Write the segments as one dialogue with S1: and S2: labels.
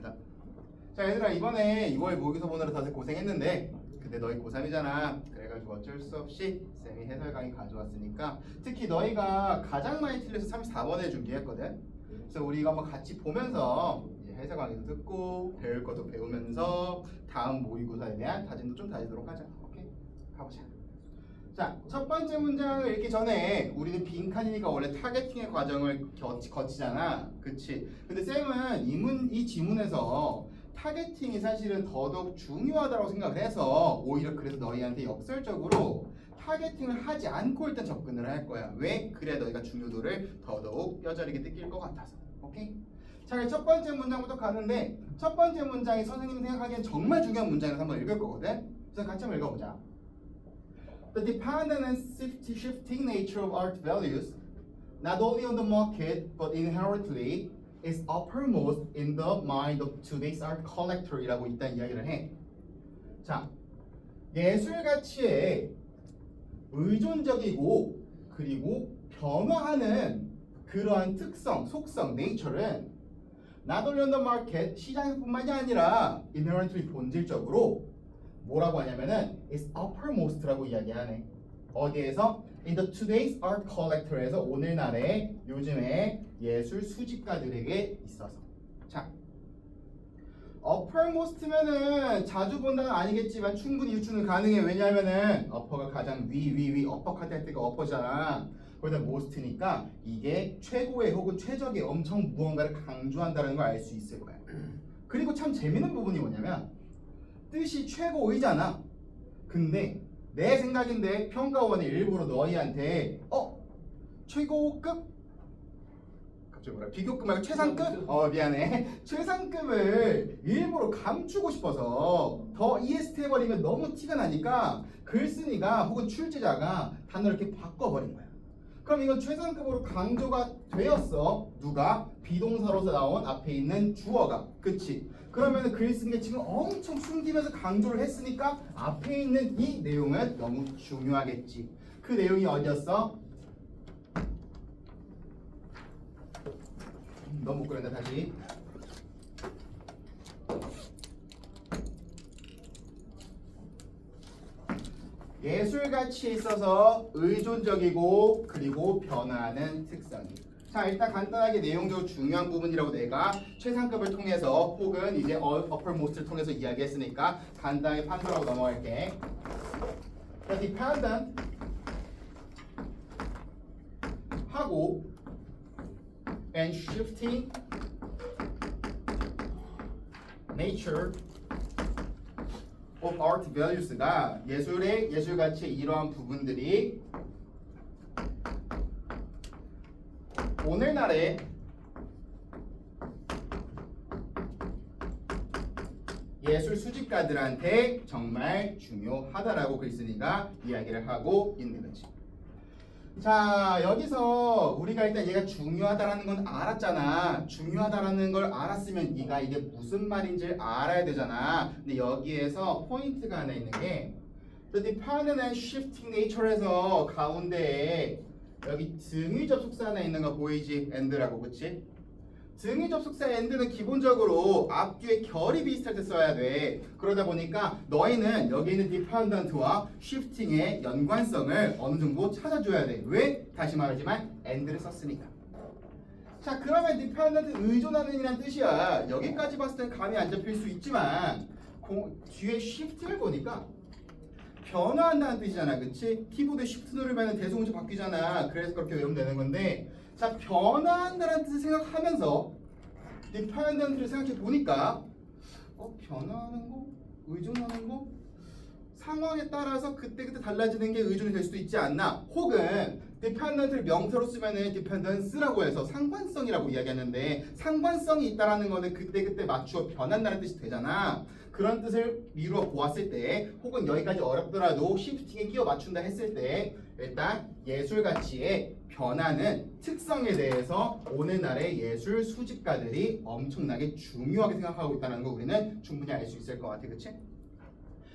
S1: 가자. 자 얘들아 이번에 2월 모의고사 보느라 다들 고생했는데 근데 너희 고3이잖아. 그래가지고 어쩔 수 없이 쌤이 해설 강의 가져왔으니까 특히 너희가 가장 많이 틀려서 34번을 준비했거든. 그래서 우리 이거 한번 같이 보면서 이제 해설 강의도 듣고 배울 것도 배우면서 다음 모의고사에 대한 다짐도 좀 다지도록 하자. 오케이? 가보자. 자, 첫 번째 문장을 읽기 전에 우리는 빈칸이니까 원래 타겟팅의 과정을 거치잖아. 그치? 근데 쌤은 이 지문에서 타겟팅이 사실은 더더욱 중요하다고 생각을 해서 오히려 그래서 너희한테 역설적으로 타겟팅을 하지 않고 일단 접근을 할 거야. 왜? 그래야 너희가 중요도를 더더욱 뼈저리게 느낄 것 같아서. 오케이? 자, 첫 번째 문장부터 가는데 첫 번째 문장이 선생님이 생각하기엔 정말 중요한 문장이라서 한번 읽을 거거든. 그래서 같이 한번 읽어보자. The dependent and shifting nature of art values, not only on the market but inherently, is uppermost in the mind of today's art collector이라고 일단 이야기를 해. 자, 예술 가치에 의존적이고 그리고 변화하는 그러한 특성, 속성, nature는 not only on the market, 시장뿐만이 아니라 inherently 본질적으로 뭐라고 하냐면은 is uppermost라고 이야기하네. 어디에서? In the today's art collector에서 오늘날의 요즘의 예술 수집가들에게 있어서. 자, uppermost면은 자주 본다는 아니겠지만 충분히 유추는 가능해. 왜냐하면은 upper가 가장 위 uppercut 할 때가 upper잖아. 거기다 most니까 이게 최고의 혹은 최적의 엄청 무언가를 강조한다는 걸 알 수 있을 거야. 그리고 참 재밌는 부분이 뭐냐면 뜻이 최고의잖아. 근데 내 생각인데 평가원이 일부러 너희한테 최고급? 갑자기 뭐라? 비교급 말고 최상급? 미안해. 최상급을 일부러 감추고 싶어서 더 EST 해버리면 너무 티가 나니까 글쓴이가 혹은 출제자가 단어를 이렇게 바꿔버린 거야. 그럼 이건 최상급으로 강조가 되었어. 누가? 비동사로서 나온 앞에 있는 주어가. 그치? 그러면 글 쓴 게 지금 엄청 숨기면서 강조를 했으니까 앞에 있는 이 내용은 너무 중요하겠지. 그 내용이 어디였어? 너무 못 그렸네. 다시. 예술 가치에 있어서 의존적이고 그리고 변화하는 특성이. 자, 일단 간단하게 내용적으로 중요한 부분이라고 내가 최상급을 통해서 혹은 이제 uppermost를 통해서 이야기했으니까 간단하게 판단하고 넘어갈게. The dependent 하고 and shifting nature of art values가 예술 가치의 이러한 부분들이 오늘날의 예술 수집가들한테 정말 중요하다라고 글쓴이가 이야기를 하고 있는 거지. 자, 여기서 우리가 일단 얘가 중요하다라는 건 알았잖아. 중요하다라는 걸 알았으면 네가 이게 무슨 말인지 알아야 되잖아. 근데 여기에서 포인트가 하나 있는 게 The dependent and shifting nature에서 가운데에 여기 등위 접속사 하나 있는 거 보이지? and라고, 그치? 등위 접속사 and는 기본적으로 앞뒤에 결이 비슷할 때 써야 돼. 그러다 보니까 너희는 여기 있는 dependent와 shifting의 연관성을 어느 정도 찾아줘야 돼. 왜? 다시 말하지만 and를 썼으니까. 자, 그러면 dependent은 의존하는 이란 뜻이야. 여기까지 봤을 땐 감이 안 잡힐 수 있지만 뒤에 shift를 보니까 변화한다는 뜻이잖아. 그치? 키보드 쉬프트 누르면 대소문자 바뀌잖아. 그래서 그렇게 외우면 되는 건데, 자, 변화한다는 뜻을 생각하면서 dependent를 생각해 보니까 변화하는 거? 의존하는 거? 상황에 따라서 그때그때 달라지는 게 의존이 될 수도 있지 않나? 혹은 dependent를 명사로 쓰면은 dependence라고 해서 상관성이라고 이야기하는데 상관성이 있다라는 거는 그때그때 맞추어 변한다는 뜻이 되잖아. 그런 뜻을 미루어 보았을 때 혹은 여기까지 어렵더라도 시프팅에 끼워 맞춘다 했을 때 일단 예술 가치의 변하는 특성에 대해서 오늘날의 예술 수집가들이 엄청나게 중요하게 생각하고 있다는 거 우리는 충분히 알 수 있을 것 같아. 그치?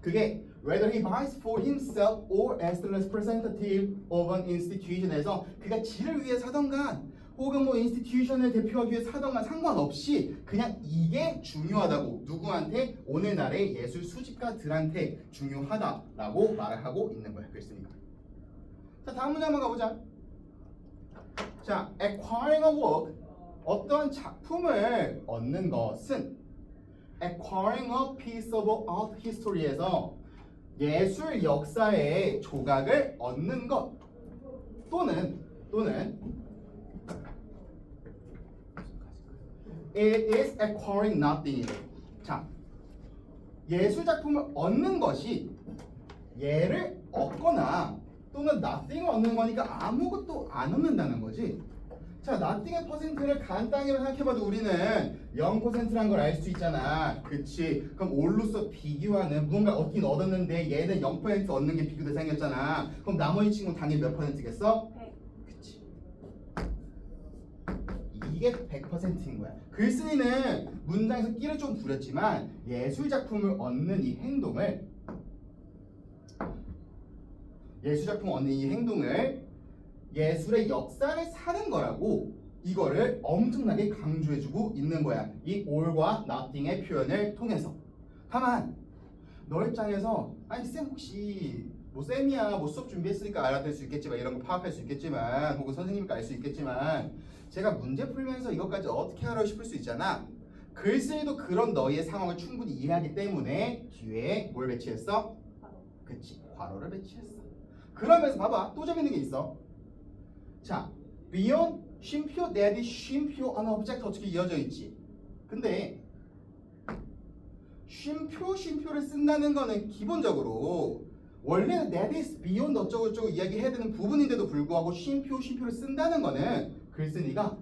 S1: 그게 whether he buys for himself or as the representative of an institution에서 그가 지를 위해 사던가 혹은 뭐 인스티튜션을 대표하기 위해서 하던가 상관없이 그냥 이게 중요하다고 누구한테 오늘날의 예술 수집가들한테 중요하다라고 말을 하고 있는 거야. 그랬으니까. 자, 다음 문제 한번 가보자. 자, acquiring a work 어떤 작품을 얻는 것은 acquiring a piece of art history에서 예술 역사의 조각을 얻는 것 또는 it is acquiring nothing. 자, 예술 작품을 얻는 것이 얘를 얻거나 또는 nothing을 얻는 거니까 아무것도 안 얻는다는 거지. 자, nothing의 퍼센트를 간단히 생각해봐도 우리는 0%란 걸 알 수 있잖아. 그치? 그럼 all로서 비교하는 뭔가 얻긴 얻었는데 얘는 0% 얻는 게 비교 대상이었잖아. 그럼 나머지 친구는 당연히 몇 %겠어?
S2: 100.
S1: 그치. 이게 100%인 거야. 글쓴이는 문장에서 끼를 좀 부렸지만 예술 작품을 얻는 이 행동을 예술의 역사를 사는 거라고 이거를 엄청나게 강조해주고 있는 거야. 이 all과 nothing의 표현을 통해서. 다만 너 입장에서 아니 쌤 혹시 뭐 쌤이야 뭐 수업 준비했으니까 알아들 수 있겠지만 이런 거 파악할 수 있겠지만 혹은 선생님께 알 수 있겠지만 제가 문제 풀면서 이것까지 어떻게 하라고 싶을 수 있잖아. 글쓴이도 그런 너희의 상황을 충분히 이해하기 때문에 뒤에 뭘 배치했어? 그치, 괄호를 배치했어. 그러면서 봐봐, 또 재밌는 게 있어. 자, beyond 쉼표, that is 쉼표, an object 어떻게 이어져 있지? 근데 쉼표를 쓴다는 거는 기본적으로 원래는 that is beyond 어쩌고저쩌고 이야기해야 되는 부분인데도 불구하고 쉼표를 쓴다는 거는 글쓴이가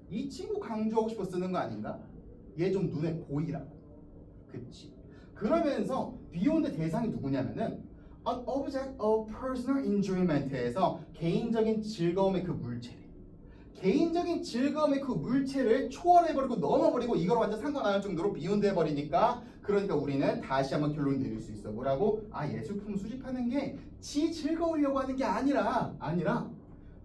S1: 이 친구 강조하고 싶어 쓰는 거 아닌가? 얘 좀 눈에 보이라. 그치? 그러면서 beyond 대상이 누구냐면은 an object of personal enjoyment에서 개인적인 즐거움의 그 물체를 초월해버리고 넘어버리고 이걸 완전 상관 안 할 정도로 beyond 해버리니까 그러니까 우리는 다시 한번 결론 내릴 수 있어. 뭐라고? 아, 예술품 수집하는 게 지 즐거우려고 하는 게 아니라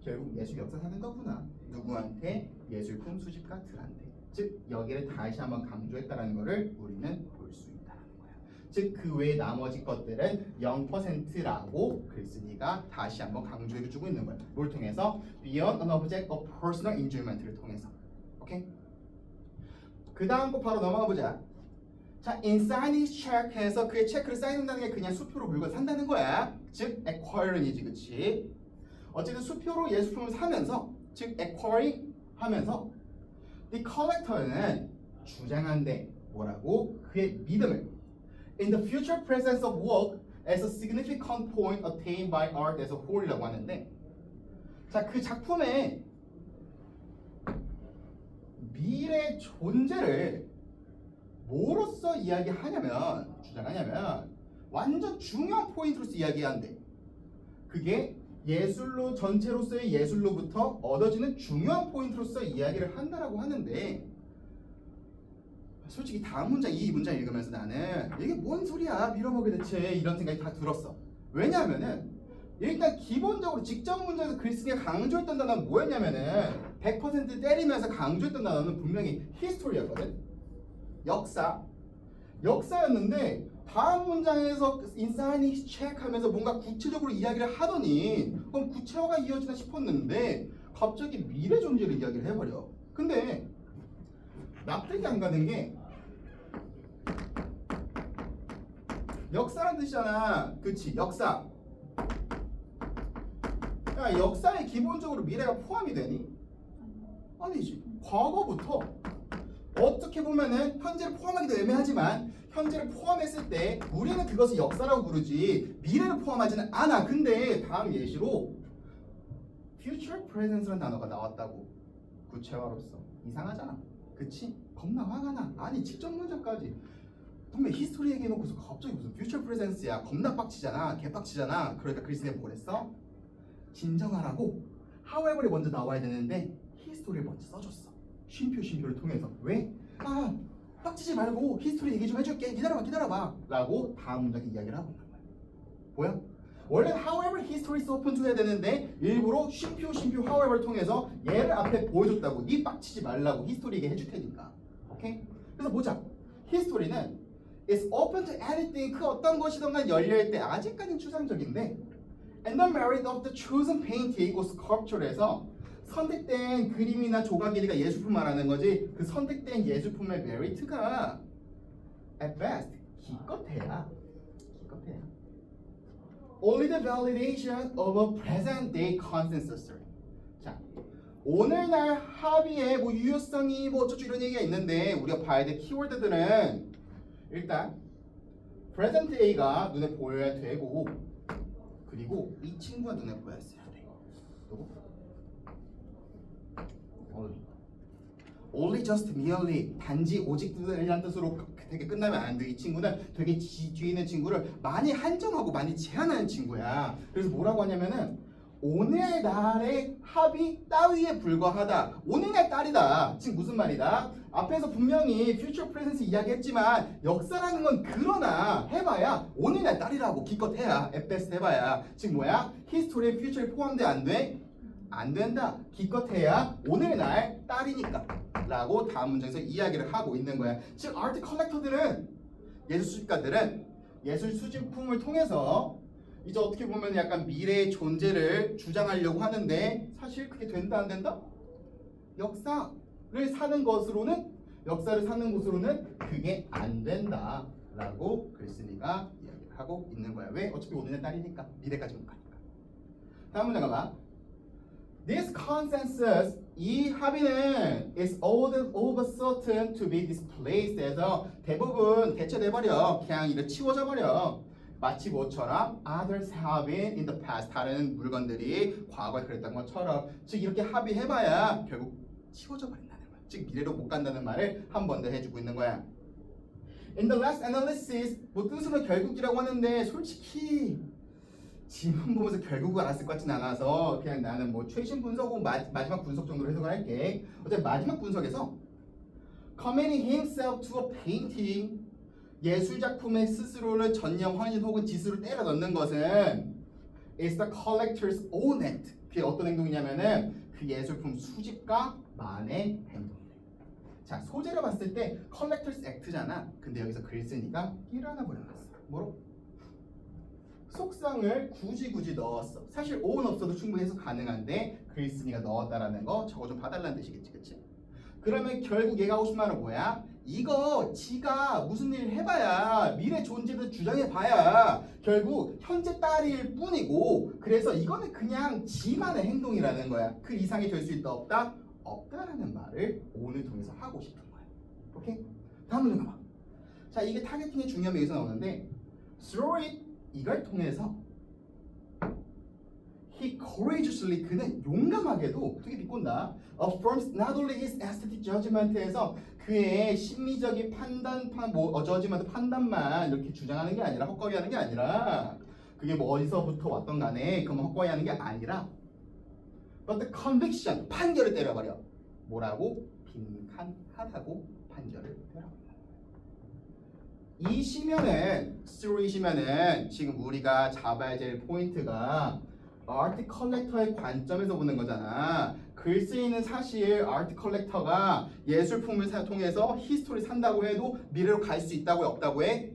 S1: 결국 예술 역사 사는 거구나. 누구한테? 예술품 수집가들한테. 즉 여기를 다시 한번 강조했다라는 것을 우리는 볼 수 있다는 거야. 즉 그 외의 나머지 것들은 0%라고 글쓴이가 다시 한번 강조해주고 있는 거야. 뭘 통해서? Beyond an object of personal enjoyment를 통해서. 오케이? 그 다음 거 바로 넘어가 보자. 자, inside his check해서 그의 체크를 사인한다는 게 그냥 수표로 물건 산다는 거야. 즉 acquiring이지, 그치? 어쨌든 수표로 예술품을 사면서, 즉 acquiring 하면서 the collector는 주장한대. 뭐라고? 그의 믿음을 in the future presence of work as a significant point attained by art as a whole이라고 하는데, 자, 그 작품의 미래 존재를 뭐로서 주장하냐면 완전 중요한 포인트로서 이야기한대. 그게 예술로 전체로서의 예술로부터 얻어지는 중요한 포인트로서 이야기를 한다라고 하는데, 솔직히 다음 문장 이 문장 읽으면서 나는 이게 뭔 소리야 빌어먹게 대체 이런 생각이 다 들었어. 왜냐하면은 일단 기본적으로 직접 문장에서 글쓴이가 강조했던 단어는 뭐였냐면은 100% 때리면서 강조했던 단어는 분명히 history였거든. 역사였는데 다음 문장에서 인사이닝 체크하면서 뭔가 구체적으로 이야기를 하더니 그럼 구체화가 이어지나 싶었는데 갑자기 미래 존재를 이야기를 해버려. 근데 납득이 안 가는 게 역사란 뜻이잖아. 그치? 역사. 야, 역사에 기본적으로 미래가 포함이 되니? 아니지. 과거부터 어떻게 보면은 현재를 포함하기도 애매하지만 현재를 포함했을 때 우리는 그것을 역사라고 부르지 미래를 포함하지는 않아. 근데 다음 예시로 future presence라는 단어가 나왔다고. 구체화로서. 이상하잖아. 그치? 겁나 화가 나. 아니 직접 문장까지 분명 히스토리 얘기해놓고서 갑자기 무슨 future presence야. 겁나 빡치잖아. 개빡치잖아. 그러니까 글쓴이가 뭘 했어? 진정하라고 however이 먼저 나와야 되는데 히스토리를 먼저 써줬어. 쉼표를 통해서. 왜? 아, 빡치지 말고 히스토리 얘기 좀 해줄게. 기다려봐 라고 다음 문장에 이야기를 하고 있는 거야. 보여? 원래 however history is open to 해야 되는데 일부러 쉼표 however를 통해서 얘를 앞에 보여줬다고. 니 빡치지 말라고 히스토리 얘기 해줄 테니까. 오케이? 그래서 보자. 히스토리는 is open to anything. 그 어떤 것이든 간 열려있을 때 아직까지는 추상적인데 and the merit of the chosen painting or sculpture에서 선택된 그림이나 조각이니까 예술품 말하는 거지. 그 선택된 예술품의 메리트가 at best 기껏해야 only the validation of a present day consensus. 자, 오늘날 합의의 뭐 유효성이 뭐 어쩌고 이런 얘기가 있는데 우리가 봐야 될 키워드들은 일단 present day가 눈에 보여야 되고 그리고 이 친구가 눈에 보였어야 돼. 또 only just merely 단지 오직이라는 뜻으로 되게 끝나면 안 돼. 이 친구는 되게 뒤에 있는 친구를 많이 한정하고 많이 제한하는 친구야. 그래서 뭐라고 하냐면은 오늘날의 합의 따위에 불과하다. 오늘날 딸이다. 지금 무슨 말이다? 앞에서 분명히 future presence 이야기했지만 역사라는 건 그러나 해봐야 오늘날 딸이라고 기껏 해야 at best 해봐야 지금 뭐야? history에 future에 포함돼 안 돼? 안 된다. 기껏해야 오늘날 딸이니까 라고 다음 문장에서 이야기를 하고 있는 거야. 즉 아트 컬렉터들은 예술 수집가들은 예술 수집품을 통해서 이제 어떻게 보면 약간 미래의 존재를 주장하려고 하는데 사실 그게 된다 안 된다? 역사를 사는 곳으로는 그게 안 된다 라고 글쓴이가 이야기를 하고 있는 거야. 왜? 어차피 오늘날 딸이니까 미래까지 못 가니까. 다음 문장 가봐. This consensus, 이 합의는 is over certain to be displaced 해서 대부분 대체돼버려. 그냥 이렇게 치워져 버려. 마치 뭐처럼 others have been in the past. 다른 물건들이 과거에 그랬던 것처럼. 즉 이렇게 합의해봐야 결국 치워져 버린다는 거야. 즉 미래로 못 간다는 말을 한 번 더 해주고 있는 거야. In the last analysis, 뭐 뜻으로 결국이라고 하는데 솔직히 지문 보면서 결국을 알았을 것 같진 않아서 그냥 나는 뭐 최신 분석 혹은 마지막 분석 정도로 해석을 할게. 어차피 마지막 분석에서 committing himself to a painting 예술 작품의 스스로를 전념 헌신 혹은 지수를 때려 넣는 것은 is the collector's own act. 그게 어떤 행동이냐면은 그 예술품 수집가만의 행동이래. 자, 소재를 봤을 때 collector's act잖아. 근데 여기서 글쓴이가 끼를 하나 버려놨어. 뭐로? 속성을 굳이 넣었어. 사실 own 없어도 충분히 해석 가능한데 글쓴이가 넣었다라는 거 저거 좀 봐달라는 뜻이겠지, 그치? 그러면 결국 얘가 하고 싶은 말은 뭐야? 이거 지가 무슨 일 해봐야 미래 존재도 주장해봐야 결국 현재 딸일 뿐이고 그래서 이거는 그냥 지만의 행동이라는 거야. 그 이상이 될 수 있다 없다? 없다라는 말을 own을 통해서 하고 싶은 거야. 오케이? 다음 문제 봐봐. 자, 이게 타겟팅의 중요함이 여기서 나오는데 through it 이걸 통해서 he courageously 그는 용감하게도 되게 비꼰다. affirms not only his aesthetic judgment에서 그의 심미적인 judgment 판단만 이렇게 주장하는 게 아니라 헛거리하는 게 아니라 그게 뭐 어디서부터 왔던 간에 그만 헛거리하는 게 아니라 but the conviction 판결을 때려버려. 뭐라고? 빈칸하다고 판결을 때려버려. 이 시면은 스토리 시면은 지금 우리가 잡아야 될 포인트가 아트 컬렉터의 관점에서 보는 거잖아. 글쓰이는 사실 아트 컬렉터가 예술품을 통해서 히스토리 산다고 해도 미래로 갈 수 있다고 해 없다고 해?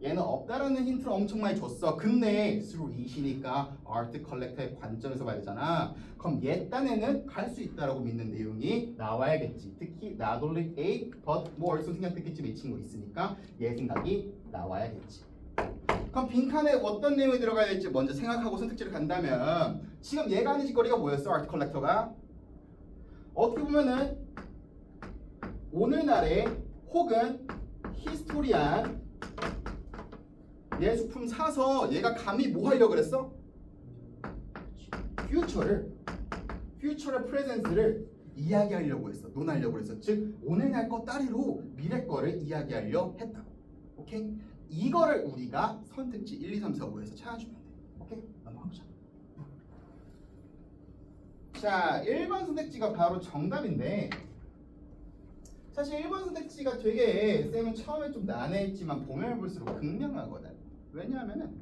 S1: 얘는 없다라는 힌트를 엄청 많이 줬어. 근데 through it이니까 아트 컬렉터의 관점에서 봐야 되잖아. 그럼 얘 딴에는 갈 수 있다라고 믿는 내용이 나와야겠지. 특히 not only A but more 생략됐겠지만 이 친구 있으니까 얘 생각이 나와야겠지. 그럼 빈칸에 어떤 내용이 들어가야 될지 먼저 생각하고 선택지를 간다면 지금 얘가 하는 짓거리가 뭐였어? 아트 컬렉터가 어떻게 보면은 오늘날의 혹은 히스토리안 예술품 사서 얘가 감히 뭐 하려고 그랬어? 퓨처의 프레젠스를 이야기하려고 했어. 논하려고 했어. 즉 오늘날 거 따리로 미래 거를 이야기하려 했다. 오케이? 이거를 우리가 선택지 1, 2, 3, 4, 5에서 찾아주면 돼. 오케이? 넘어가보자. 자, 1번 선택지가 바로 정답인데 사실 1번 선택지가 되게 쌤은 처음에 좀 난해했지만 보면 볼수록 극명하거든. 왜냐하면은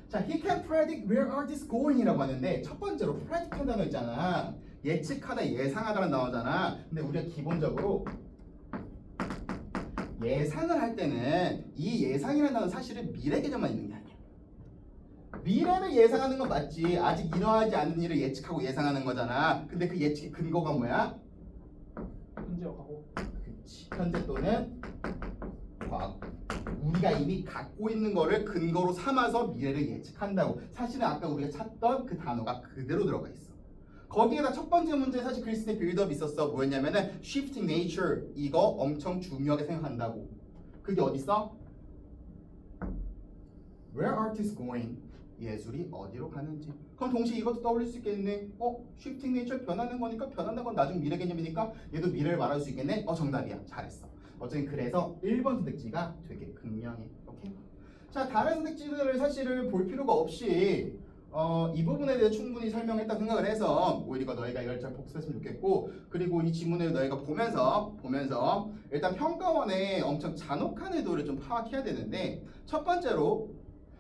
S1: 자, he can predict where are these going이라고 하는데 첫 번째로 predict 한다는 거 있잖아. 예측하다, 예상하다라는 단어잖아. 근데 우리가 기본적으로 예상을 할 때는 이 예상이라는 단어는 사실은 미래 개념만 있는 게 아니야. 미래를 예상하는 건 맞지. 아직 일어나지 않는 일을 예측하고 예상하는 거잖아. 근데 그 예측의 근거가 뭐야?
S2: 현재와 과거.
S1: 그치. 현재 또는 과거. 우리가 이미 갖고 있는 거를 근거로 삼아서 미래를 예측한다고. 사실은 아까 우리가 찾던 그 단어가 그대로 들어가 있어. 거기에다 첫 번째 문제 사실 그리스의 빌드업이 있었어. 뭐였냐면은 shifting nature. 이거 엄청 중요하게 생각한다고. 그게 어딨어? Where are these going? 예술이 어디로 가는지. 그럼 동시에 이것도 떠올릴 수 있겠네. shifting nature 변하는 거니까 변한다는 건 나중 미래 개념이니까 얘도 미래를 말할 수 있겠네. 정답이야. 잘했어. 어쨌든 그래서 1번 선택지가 되게 극명해. 오케이? 자, 다른 선택지들을 사실은 볼 필요가 없이 이 부분에 대해 충분히 설명했다고 생각을 해서 오히려 너희가 이걸 잘 복습했으면 좋겠고, 그리고 이 지문을 너희가 보면서 일단 평가원의 엄청 잔혹한 의도를 좀 파악해야 되는데, 첫 번째로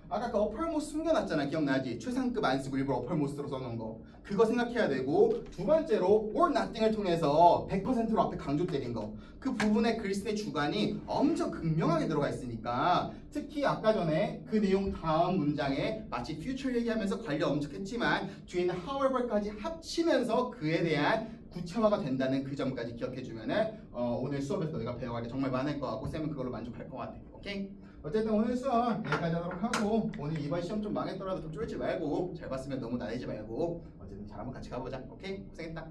S1: 아까 그 uppermost 숨겨놨잖아. 기억나지? 최상급 안 쓰고 일부러 uppermost로 써놓은 거. 그거 생각해야 되고, 두 번째로 or nothing을 통해서 100%로 앞에 강조 때린 거. 그 부분에 그리스의 주관이 엄청 극명하게 들어가 있으니까, 특히 아까 전에 그 내용 다음 문장에 마치 future 얘기하면서 관련 엄청 했지만 뒤에는 however까지 합치면서 그에 대한 구체화가 된다는 그 점까지 기억해주면은 오늘 수업에서 너희가 배워가기 정말 많을 것 같고 쌤은 그걸로 만족할 것 같아. 오케이? 어쨌든 오늘 수업 여기까지 하도록 하고, 오늘 이번 시험 좀 망했더라도 좀 쫄지 말고 잘 봤으면 너무 나대지 말고 어쨌든 잘 한번 같이 가보자. 오케이? 고생했다.